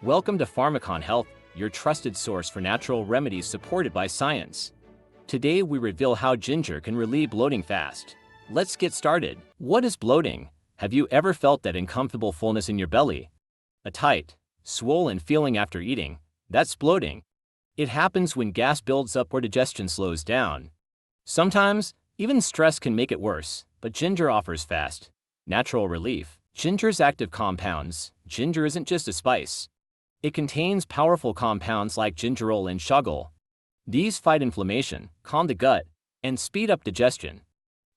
Welcome to PharmaconHealth, your trusted source for natural remedies supported by science. Today we reveal how ginger can relieve bloating fast. Let's get started. What is bloating? Have you ever felt that uncomfortable fullness in your belly? A tight, swollen feeling after eating? That's bloating. It happens when gas builds up or digestion slows down. Sometimes, even stress can make it worse, but ginger offers fast, natural relief. Ginger's active compounds. Ginger isn't just a spice. It contains powerful compounds like gingerol and shugol. These fight inflammation, calm the gut, and speed up digestion.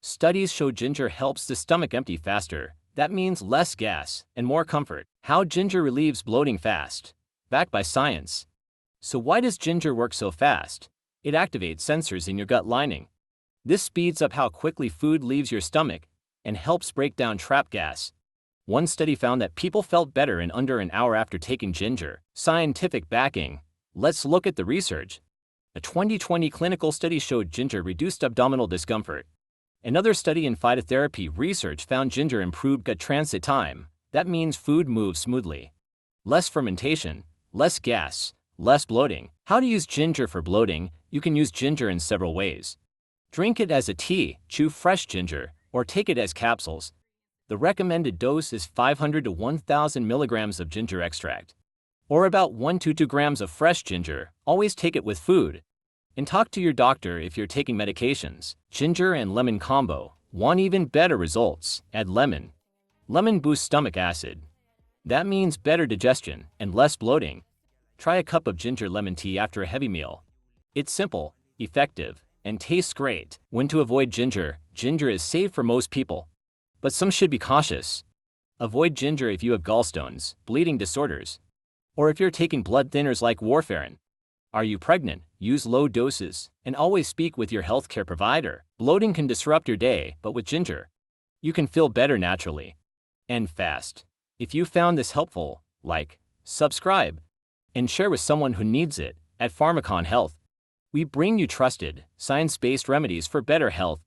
Studies show ginger helps the stomach empty faster. That means less gas and more comfort. How ginger relieves bloating fast. Backed by science. So why does ginger work so fast? It activates sensors in your gut lining. This speeds up how quickly food leaves your stomach and helps break down trapped gas. One study found that people felt better in under an hour after taking ginger. Scientific backing. Let's look at the research. A 2020 clinical study showed ginger reduced abdominal discomfort. Another study in phytotherapy research found ginger improved gut transit time. That means food moves smoothly. Less fermentation, less gas, less bloating. How to use ginger for bloating? You can use ginger in several ways. Drink it as a tea, chew fresh ginger, or take it as capsules. The recommended dose is 500 to 1,000 milligrams of ginger extract, or about 1 to 2 grams of fresh ginger. Always take it with food. And talk to your doctor if you're taking medications. Ginger and lemon combo. Want even better results? Add lemon. Lemon boosts stomach acid. That means better digestion and less bloating. Try a cup of ginger lemon tea after a heavy meal. It's simple, effective, and tastes great. When to avoid ginger? Ginger is safe for most people, but some should be cautious. Avoid ginger if you have gallstones, bleeding disorders, or if you're taking blood thinners like warfarin. Are you pregnant? Use low doses, and always speak with your healthcare provider. Bloating can disrupt your day, but with ginger, you can feel better naturally and fast. If you found this helpful, like, subscribe, and share with someone who needs it. At PharmaconHealth, we bring you trusted, science-based remedies for better health.